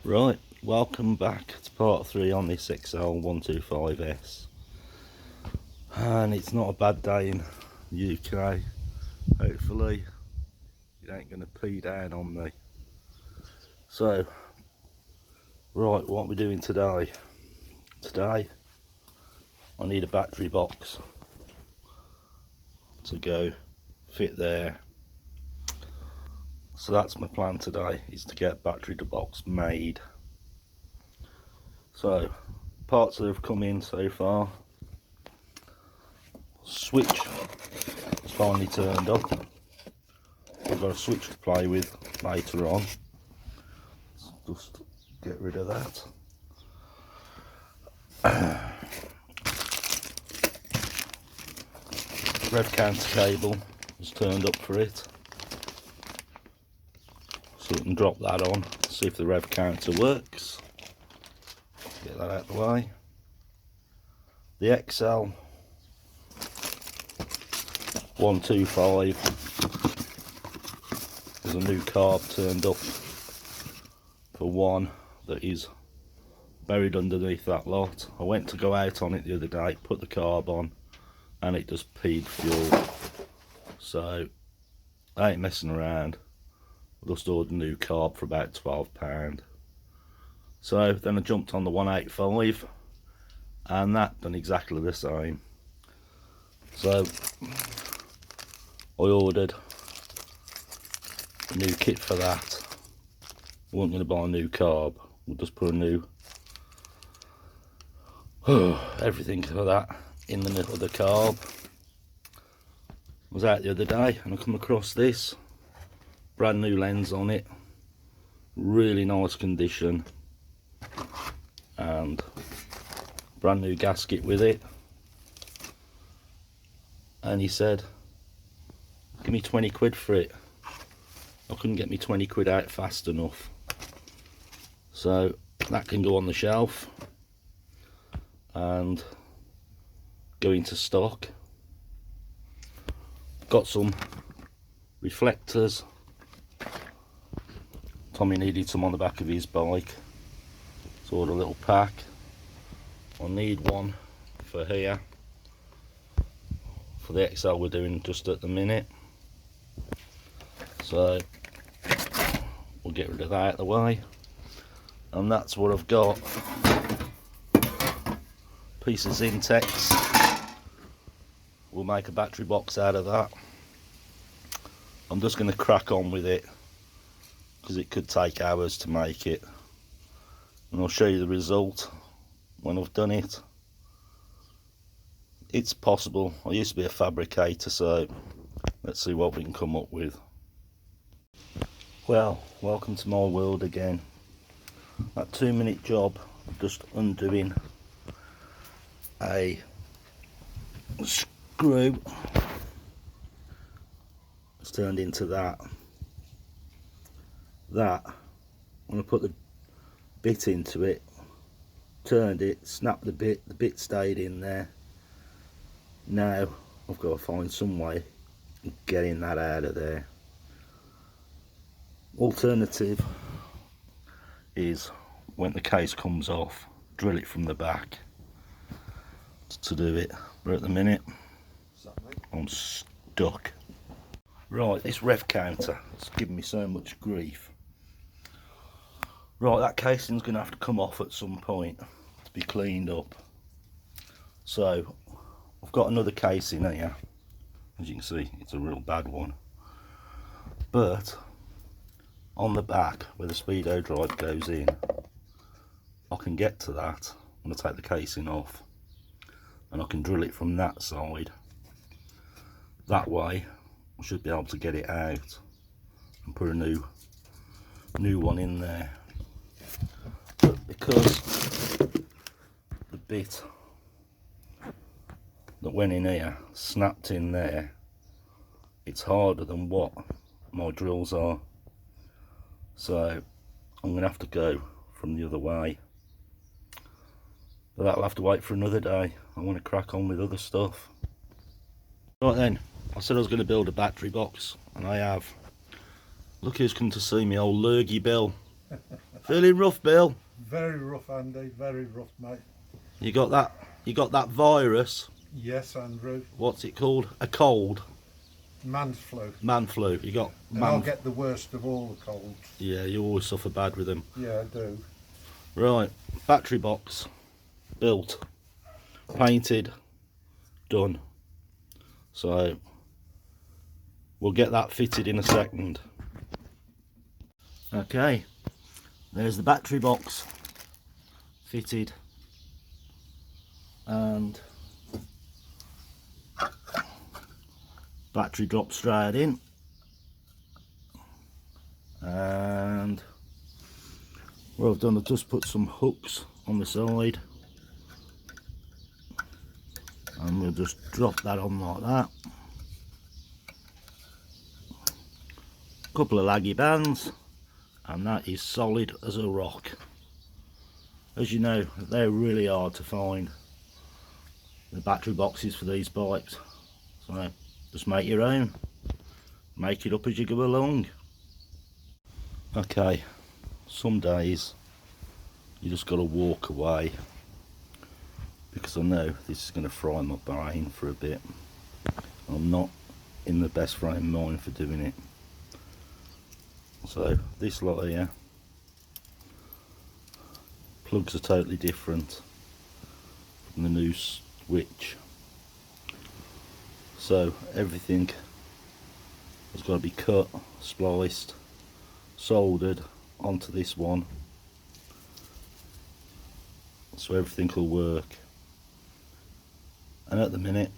Right, welcome back to part 3 on this xl125s, and it's not a bad day in the UK. Hopefully it ain't going to pee down on me. So, right, what we're doing today I need a battery box to go fit there. So that's my plan today, is to get battery box made. So parts that have come in so far: switch is finally turned up. I've got a switch to play with later on. Let's just get rid of that. Rev Counter Cable is turned up for it, so we can drop that on, see if the rev counter works. Get that out of the way. The xl125, there's a new carb turned up for one that is buried underneath that lot. I went to go out on it the other day, put the carb on, and it just peed fuel. So I ain't messing around. I just ordered a new carb for about £12. So then I jumped on the 185, and that done exactly the same. So I ordered a new kit for that. I wasn't going to buy a new carb, we'll just put a new everything for that in the middle of the carb. I was out the other day and I come across this brand new lens on it, really nice condition, and brand new gasket with it. And he said, give me 20 quid for it. I couldn't get me 20 quid out fast enough, so that can go on the shelf and go into stock. Got some reflectors. Tommy needed some on the back of his bike, so ordered a little pack. I need one for here, for the XL we're doing just at the minute. So we'll get rid of that out of the way, and that's what I've got. Piece of Zintex. We'll make a battery box out of that. I'm just going to crack on with it because it could take hours to make it, and I'll show you the result when I've done it. It's possible. I used to be a fabricator, so let's see what we can come up with. Well, welcome to my world again. That 2-minute job of just undoing a screw has turned into that. When I put the bit into it, turned it, snapped the bit stayed in there. Now I've got to find some way of getting that out of there. Alternative is, when the case comes off, drill it from the back to do it, but at the minute I'm stuck. Right, this rev counter has given me so much grief. Right, that casing's going to have to come off at some point to be cleaned up. So I've got another casing here. As you can see, it's a real bad one, but on the back where the speedo drive goes in, I can get to that when I take the casing off, and I can drill it from that side. That way I should be able to get it out and put a new one in there. But because the bit that went in here snapped in there, it's harder than what my drills are, so I'm gonna have to go from the other way. But that'll have to wait for another day. I want to crack on with other stuff. Right then, I said I was going to build a battery box, and I have. Look who's come to see me, old Lurgy Bill Feeling rough, Bill? Very rough, Andy. Very rough, mate. You got that virus. Yes, Andrew. What's it called? A cold. Man's flu. Man flu. You got And I'll get the worst of all the colds. Yeah, you always suffer bad with them. Yeah, I do. Right, battery box built, painted, done. So we'll get that fitted in a second. Okay, there's the battery box fitted, and battery drops straight in, and what I've done, I've just put some hooks on the side, and we'll just drop that on like that. A couple of laggy bands, and that is solid as a rock. As you know, they're really hard to find, the battery boxes for these bikes, so just make your own, make it up as you go along. Okay, some days you just got to walk away, because I know this is going to fry my brain for a bit. I'm not in the best frame of mind for doing it. So this lot here, plugs are totally different from the new switch, so everything has got to be cut, spliced, soldered onto this one, so everything will work. And at the minute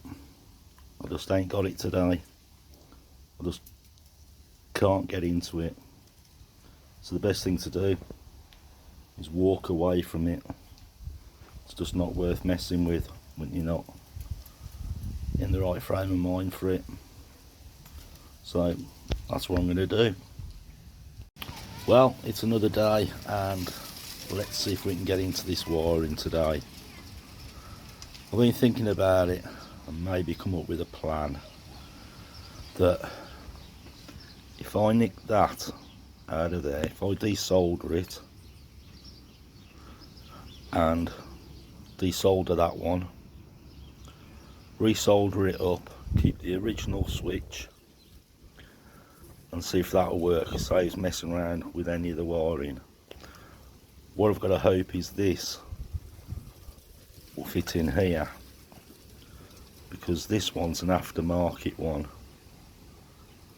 I just ain't got it today. I just can't get into it. So the best thing to do is walk away from it. It's just not worth messing with when you're not in the right frame of mind for it. So that's what I'm going to do. Well, it's another day, and let's see if we can get into this wiring today. I've been thinking about it and maybe come up with a plan that if I nick that out of there, if I desolder it and desolder that one, resolder it up, keep the original switch, and see if that'll work. It saves messing around with any of the wiring. What I've got to hope is this will fit in here, because this one's an aftermarket one,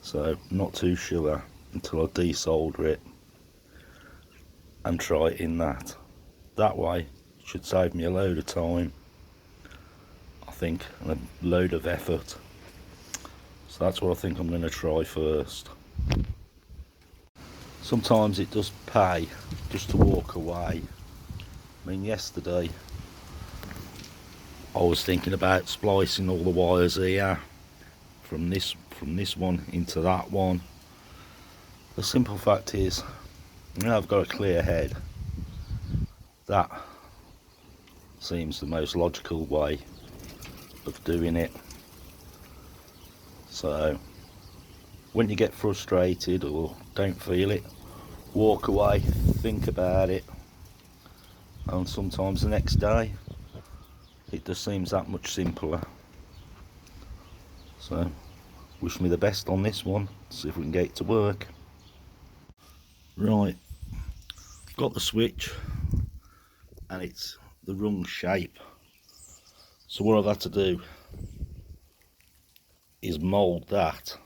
so I'm not too sure until I desolder it and try it in that. That way it should save me a load of time, I think, and a load of effort. So that's what I think I'm going to try first. Sometimes it does pay just to walk away. I mean, yesterday I was thinking about splicing all the wires here from this one into that one. The simple fact is, now I've got a clear head, that seems the most logical way of doing it. So when you get frustrated or don't feel it, walk away, think about it, and sometimes the next day it just seems that much simpler. So wish me the best on this one, see if we can get it to work. Right, got the switch and it's the wrong shape, so what I've had to do is mould that.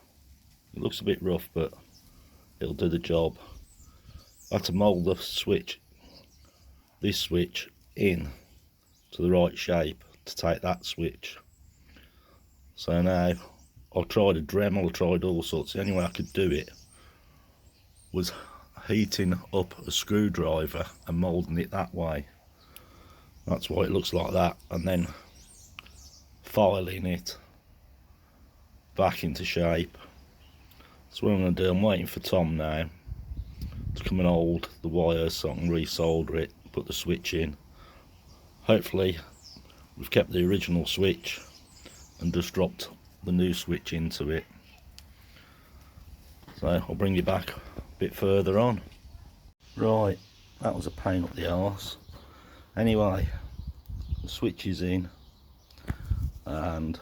It looks a bit rough, but it'll do the job. I had to mould the switch, this switch, in to the right shape to take that switch. So now I tried a Dremel, I tried all sorts. The only way I could do it was heating up a screwdriver and moulding it that way. That's why it looks like that, and then filing it back into shape. So what I'm going to do, I'm waiting for Tom now to come and hold the wires so I can resolder it, put the switch in. Hopefully we've kept the original switch and just dropped the new switch into it. So I'll bring you back a bit further on. Right, that was a pain up the arse. Anyway, the switch is in and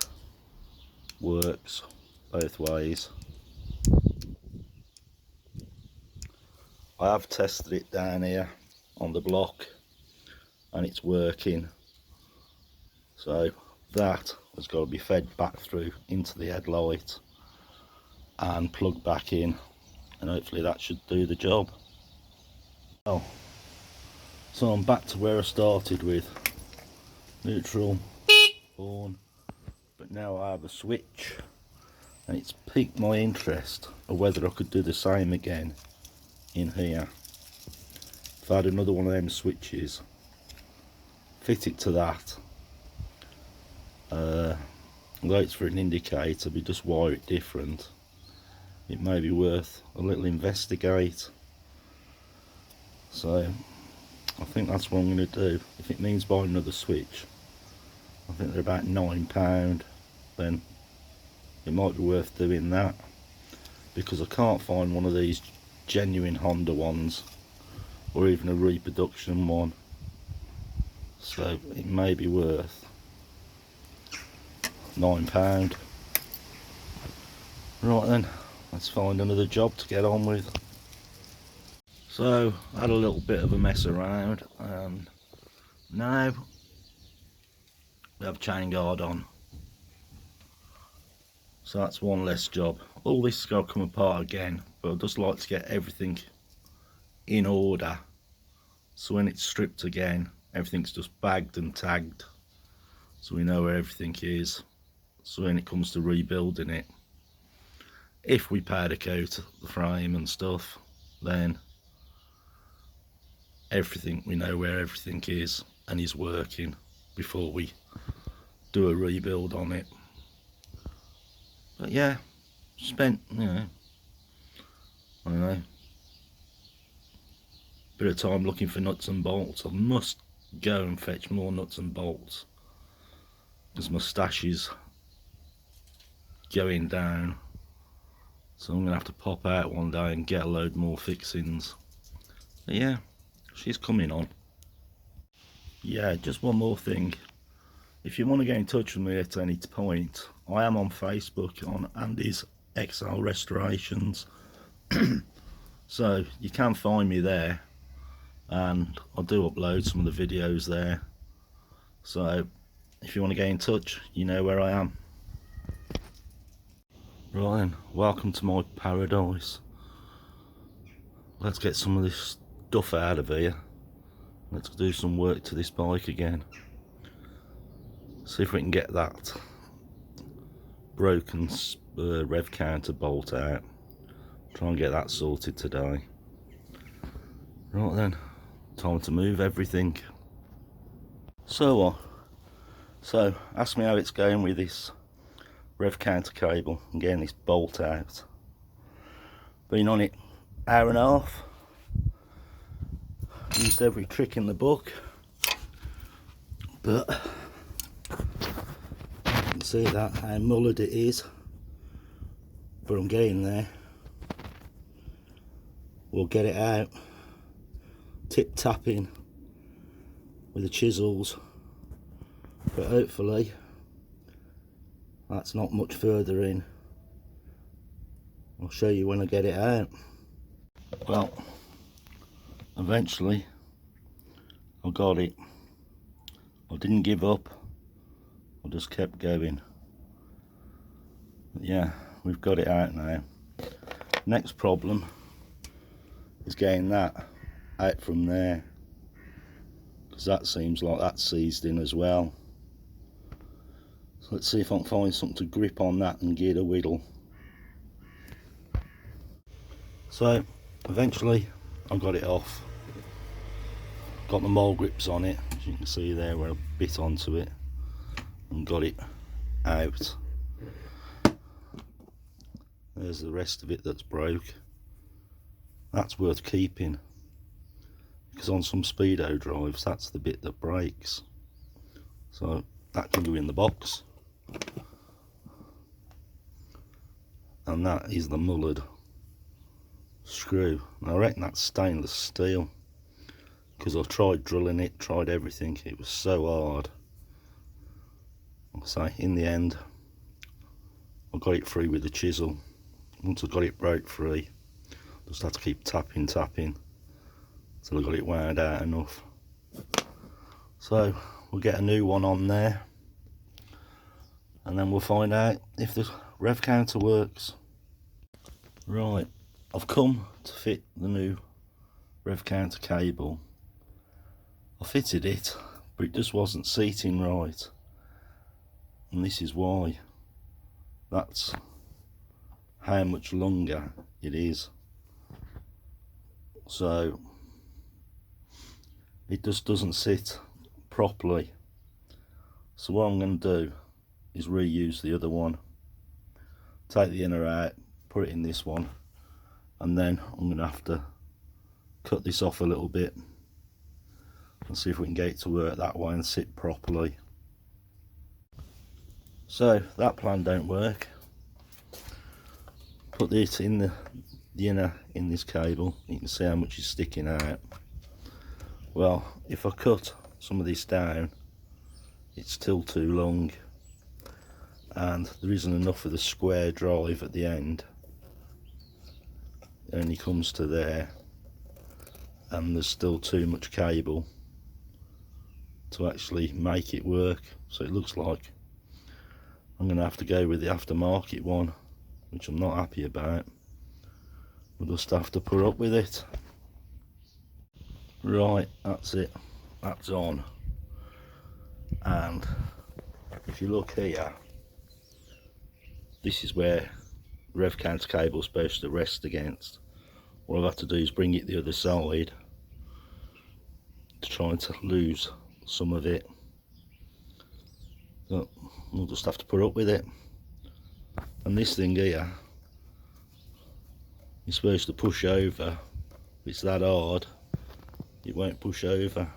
works both ways. I have tested it down here on the block and it's working, so that has got to be fed back through into the headlight and plugged back in, and hopefully that should do the job. Well, so I'm back to where I started with neutral, on, but now I have a switch, and it's piqued my interest of whether I could do the same again in here. If I had another one of them switches, fit it to that, although it's for an indicator, we just wire it different. It may be worth a little investigate. So I think that's what I'm going to do. If it means buying another switch, I think they're about £9, then it might be worth doing that, because I can't find one of these genuine Honda ones or even a reproduction one, so it may be worth £9. Right then, let's find another job to get on with. So I had a little bit of a mess around, and now we have chain guard on, so that's one less job. All this is going to come apart again, but I'd just like to get everything in order, so when it's stripped again, everything's just bagged and tagged, so we know where everything is. So when it comes to rebuilding it, if we powder coat the frame and stuff, then everything, we know where everything is and is working before we do a rebuild on it. But yeah, spent, you know, I don't know, bit of time looking for nuts and bolts. I must go and fetch more nuts and bolts, because my stash is going down, so I'm gonna have to pop out one day and get a load more fixings. But yeah, she's coming on. Yeah, just one more thing. If you want to get in touch with me at any point, I am on Facebook on Andy's XL Restorations. So you can find me there, and I do upload some of the videos there. So if you want to get in touch, you know where I am. Right then, welcome to my paradise. Let's get some of this stuff out of here. Let's do some work to this bike again. See if we can get that broken Rev Counter bolt out. Try and get that sorted today. Right then, time to move everything. So ask me how it's going with this Rev Counter Cable and getting this bolt out. Been on it hour and a half. Used every trick in the book, but you can see that how mullered it is, but I'm getting there. We'll get it out, tip tapping with the chisels, but hopefully that's not much further in. I'll show you when I get it out. Well, eventually I got it. I didn't give up, I just kept going. But yeah, we've got it out now. Next problem is getting that out from there, because that seems like that's seized in as well. So let's see if I can find something to grip on that and give it a whittle. So eventually I got it off. Got the mole grips on it, as you can see there where I bit onto it, and got it out. There's the rest of it that's broke. That's worth keeping, because on some speedo drives that's the bit that breaks, so that can go in the box. And that is the mullered screw, and I reckon that's stainless steel. because I've tried drilling it, tried everything. It was so hard. Like I say, in the end I got it free with a chisel. Once I got it broke free, just had to keep tapping until I got it wound out enough. So we'll get a new one on there, and then we'll find out if the rev counter works. Right, I've come to fit the new rev counter cable. I fitted it, but it just wasn't seating right, and this is why. That's how much longer it is. So it just doesn't sit properly. So what I'm going to do is reuse the other one, take the inner out, put it in this one, and then I'm going to have to cut this off a little bit and see if we can get it to work that way and sit properly. So that plan don't work. Put this in the inner in this cable, you can see how much is sticking out. Well, if I cut some of this down, it's still too long, and there isn't enough of the square drive at the end. It only comes to there, and there's still too much cable to actually make it work. So it looks like I'm going to have to go with the aftermarket one, which I'm not happy about. We'll just have to put up with it. Right, that's it, that's on. And if you look here, this is where rev counter cable is supposed to rest against. What I've had to do is bring it the other side to try to lose some of it, but we'll just have to put up with it. And this thing here is supposed to push over. It's that hard, it won't push over.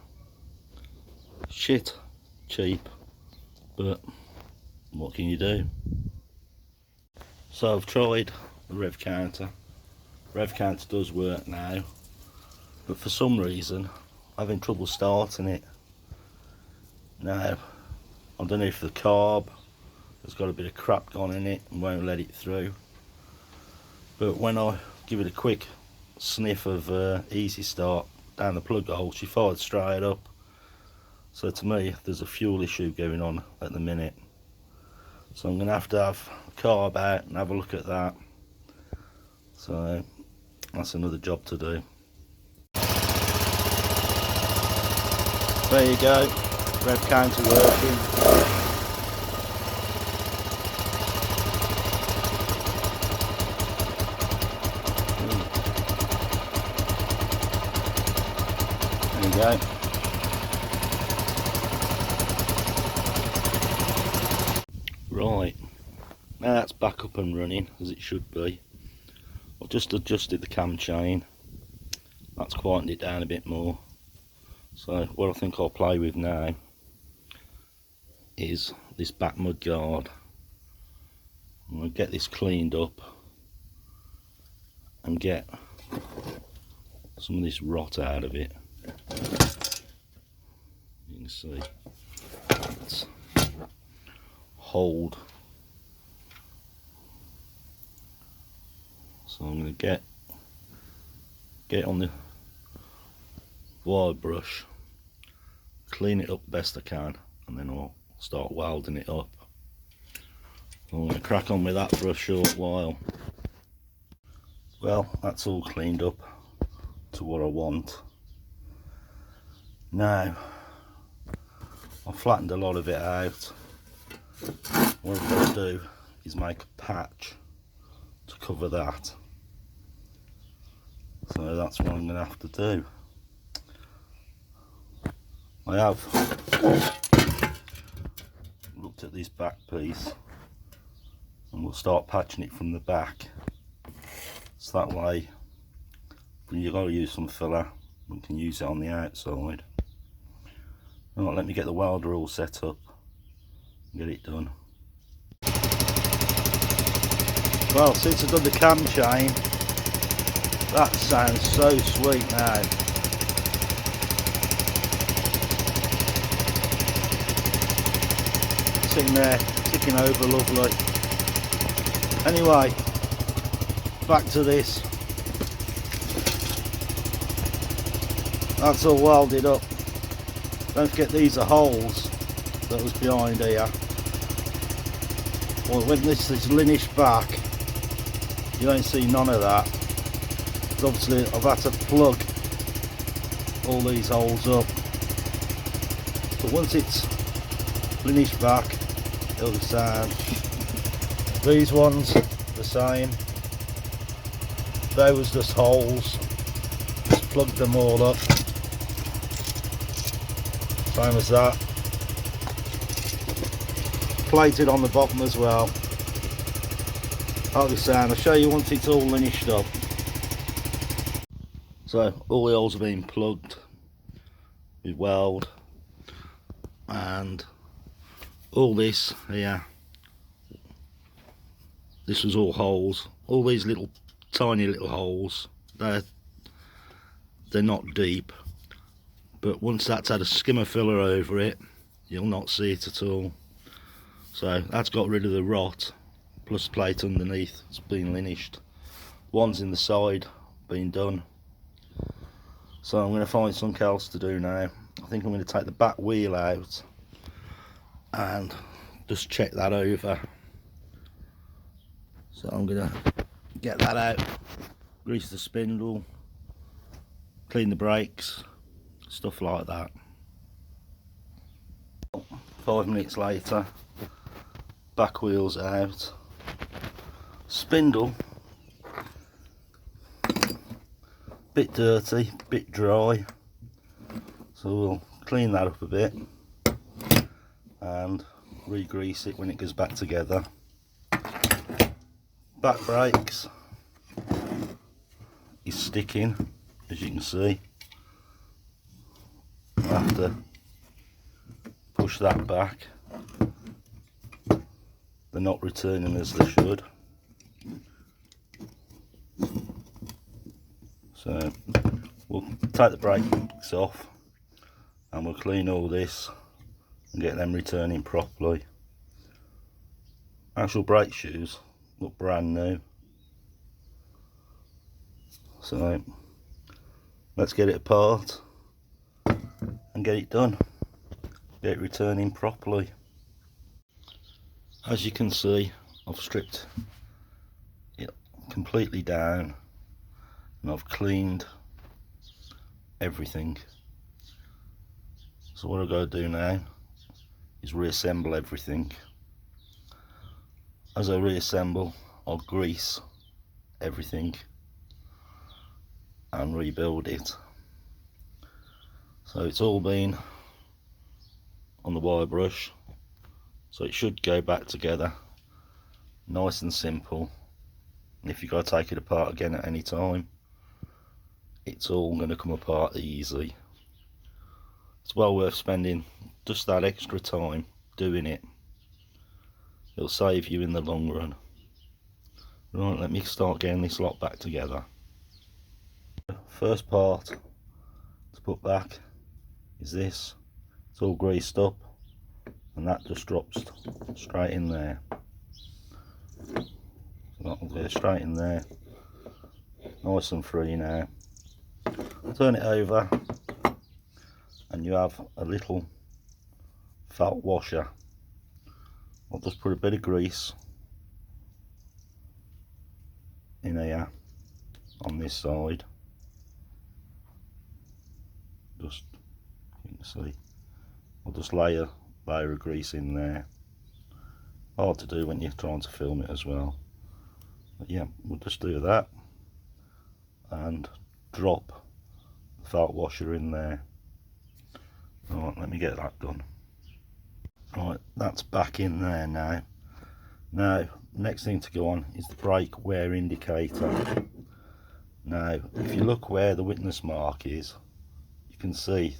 Shit cheap, but what can you do? So I've tried the rev counter. Rev counter does work now, but for some reason I'm having trouble starting it. Now I don't know if the carb has got a bit of crap gone in it and won't let it through, but when I give it a quick sniff of easy start down the plug hole, she fired straight up. So to me there's a fuel issue going on at the minute, so I'm going to have the carb out and have a look at that. So that's another job to do. There you go, rev counter working. There you go. Right, now that's back up and running as it should be. I've just adjusted the cam chain, that's quietened it down a bit more. So what I think I'll play with now is this back mudguard. I'm going to get this cleaned up and get some of this rot out of it. You can see it's hold. So I'm going to get on the wire brush, clean it up best I can, and then I'll start welding it up. I'm going to crack on with that for a short while. Well, that's all cleaned up to what I want. Now I've flattened a lot of it out. What I'm going to do is make a patch to cover that. So that's what I'm going to have to do. I have looked at this back piece, and we'll start patching it from the back, so that way when you've got to use some filler, we can use it on the outside. Right, let me get the welder all set up and get it done. Well, since I've done the cam chain, that sounds so sweet now. sitting there ticking over lovely. Anyway, back to this. That's all welded up. Don't forget these are holes that was behind here. Well, when this is linished back, you don't see none of that. So obviously I've had to plug all these holes up. But once it's linished back, it'll be sound. These ones, the same. They was just holes. Just plugged them all up. Same as that. Plated on the bottom as well. That'll be sound. I'll show you once it's all linished up. So all the holes have been plugged with weld, and all this here, this was all holes. All these little tiny little holes, they're not deep, but once that's had a skimmer filler over it, you'll not see it at all. So that's got rid of the rot, plus plate underneath, it's been linished. One's in the side, been done. So I'm going to find something else to do now. I think I'm going to take the back wheel out and just check that over. So I'm going to get that out, grease the spindle, clean the brakes, stuff like that. 5 minutes later, back wheel's out, spindle bit dirty, bit dry, so we'll clean that up a bit and re-grease it when it goes back together. Back brakes is sticking, as you can see. I'll have to push that back. They're not returning as they should. So we'll take the brakes off and we'll clean all this and get them returning properly. Actual brake shoes look brand new. So let's get it apart and get it done. Get it returning properly. As you can see, I've stripped it completely down and I've cleaned everything. So what I've got to do now is reassemble everything. As I reassemble, I'll grease everything and rebuild it. So it's all been on the wire brush, so it should go back together nice and simple. And if you've got to take it apart again at any time, it's all going to come apart easy. It's well worth spending just that extra time doing it. It'll save you in the long run. Right, let me start getting this lot back together. First part to put back is this. It's all greased up and that just drops straight in there. So that'll go straight in there, nice and free now. Turn it over and you have a little felt washer. I'll just put a bit of grease in here on this side. Just, you can see, I'll just lay a layer of grease in there. Hard to do when you're trying to film it as well. But yeah, we'll just do that and drop the felt washer in there. Right, let me get that done. Right, that's back in there now. Now, next thing to go on is the brake wear indicator. Now, if you look where the witness mark is, you can see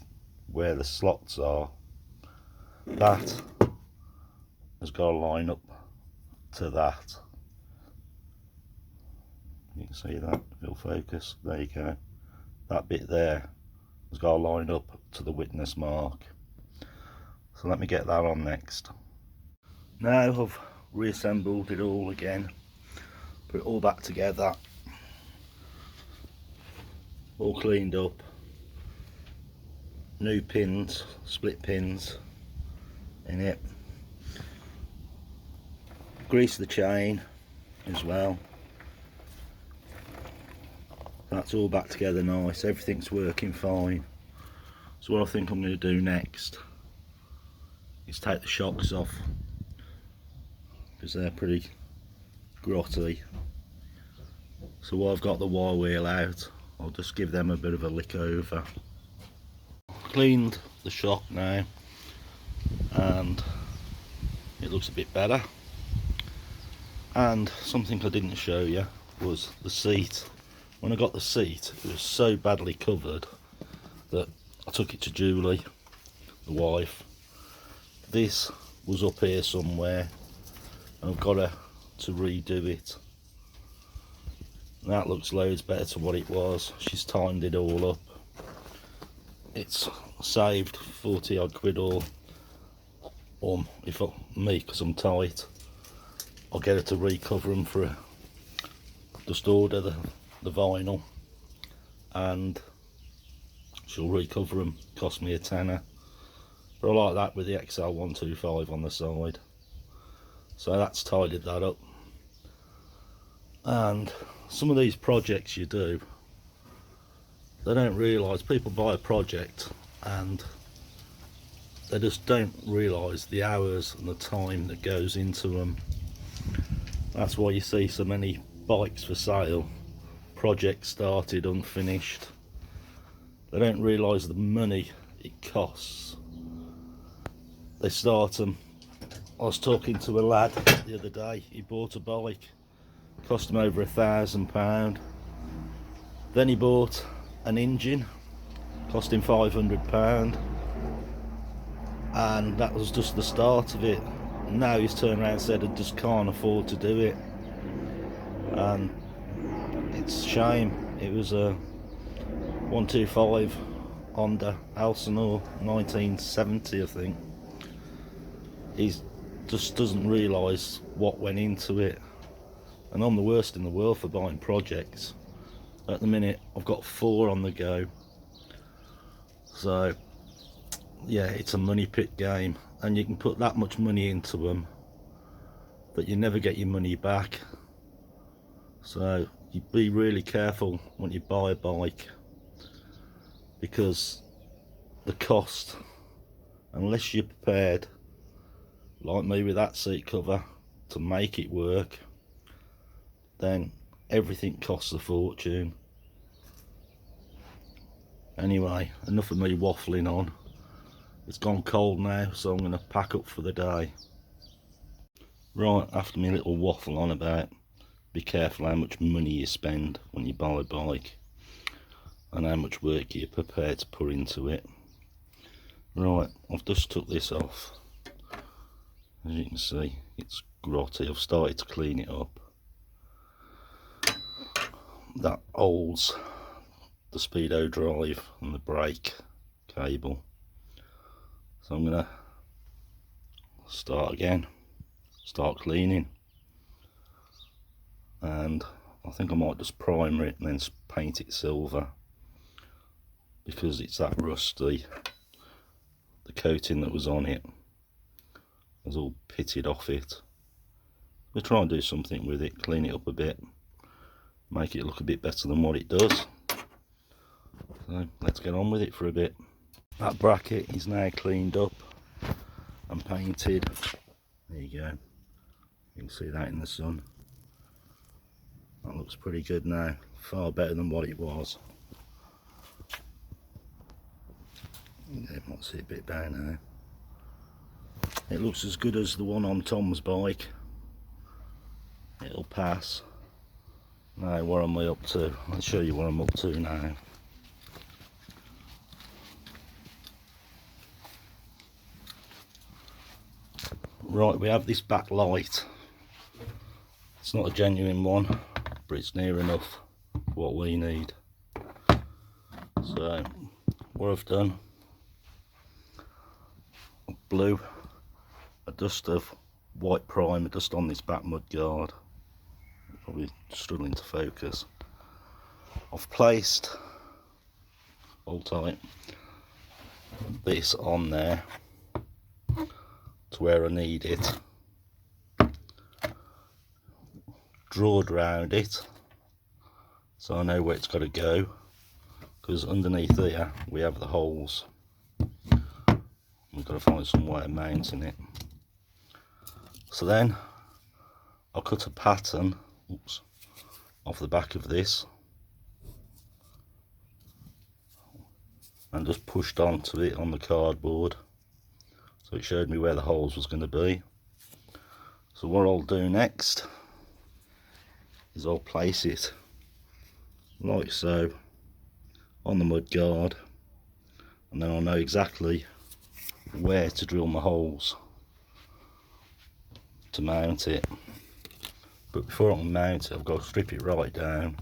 where the slots are. That has got to line up to that. You can see that, it'll focus, there you go. That bit there has got to line up to the witness mark. So let me get that on next. Now I've reassembled it all again, put it all back together, all cleaned up, new pins, split pins in it, grease the chain as well. That's all back together nice, everything's working fine. So what I think I'm going to do next is take the shocks off, because they're pretty grotty. So while I've got the wire wheel out, I'll just give them a bit of a lick over. Cleaned the shock now and it looks a bit better. And something I didn't show you was the seat. When I got the seat, it was so badly covered that I took it to Julie, the wife. This was up here somewhere and I've got to redo it. That looks loads better to what it was. She's tightened it all up. It's saved 40 odd quid, or if me, because I'm tight, I'll get her to recover them for her. Just order the vinyl and she'll recover them. Cost me a tenner, but I like that with the xl125 on the side. So that's tidied that up. And some of these projects you do, they don't realise, people buy a project and they just don't realise the hours and the time that goes into them. That's why you see so many bikes for sale, projects started unfinished. They don't realise the money it costs. They start them. I was talking to a lad the other day, he bought a bike, cost him over £1,000. Then he bought an engine, cost him £500, and that was just the start of it. Now he's turned around and said I just can't afford to do it, and it's a shame. It was a 125 Honda Elsinore 1970, I think. He just doesn't realise what went into it, and I'm the worst in the world for buying projects. At the minute I've got 4 on the go, so yeah, it's a money pit game, and you can put that much money into them but you never get your money back. So you be really careful when you buy a bike, because the cost, unless you're prepared like me with that seat cover to make it work, then everything costs a fortune. Anyway, enough of me waffling on. It's gone cold now, so I'm going to pack up for the day. Right, after my little waffle on about be careful how much money you spend when you buy a bike and how much work you're prepared to put into it. Right, I've just took this off. As you can see, it's grotty. I've started to clean it up. That holds the speedo drive and the brake cable. So I'm gonna start again, start cleaning, and I think I might just primer it and then paint it silver, because it's that rusty. The coating that was on it has all pitted off it. We'll try and do something with it, clean it up a bit, make it look a bit better than what it does. So let's get on with it for a bit. That bracket is now cleaned up and painted. There you go, you can see that in the sun. That looks pretty good now, far better than what it was. You might see a bit better now. It looks as good as the one on Tom's bike. It'll pass. Now what am I up to? I'll show you what I'm up to now. Right, we have this backlight. It's not a genuine one, but it's near enough for what we need. So what I've done, I blew a dust of white primer just on this back mudguard. Probably struggling to focus. I've placed, hold tight, this on there to where I need it. Drawed around it so I know where it's got to go, because underneath here we have the holes. We've got to find some way of mounting it. So then I'll cut a pattern, oops, off the back of this and just pushed onto it on the cardboard, so it showed me where the holes was going to be. So what I'll do next is I'll place it like so on the mudguard, and then I'll know exactly where to drill my holes to mount it. But before I can mount it, I've got to strip it right down,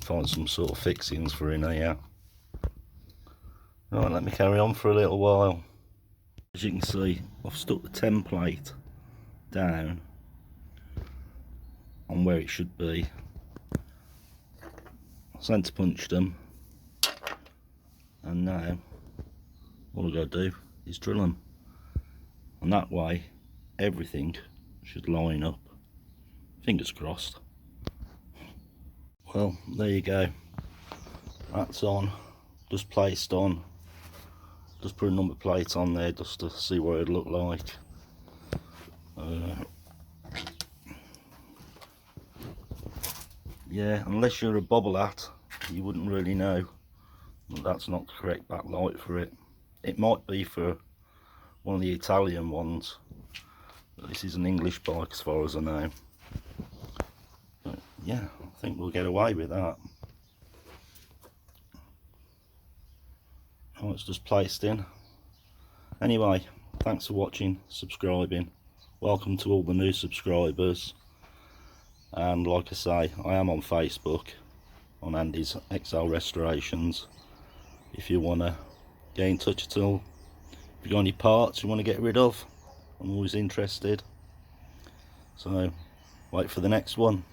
find some sort of fixings for in here. Right, let me carry on for a little while. As you can see, I've stuck the template down on where it should be. Centre punched them, and now all I've got to do is drill them, and that way everything should line up. Fingers crossed. Well, there you go, that's on, just placed on. Just put a number plate on there just to see what it'd look like. Yeah, unless you're a bobble hat, you wouldn't really know that that's not the correct backlight for it. It might be for one of the Italian ones, but this is an English bike as far as I know. But yeah, I think we'll get away with that. Oh, it's just placed in. Anyway, thanks for watching, subscribing. Welcome to all the new subscribers. And like I say, I am on Facebook on Andy's XL Restorations. If you want to get in touch at all, if you've got any parts you want to get rid of, I'm always interested. So wait for the next one.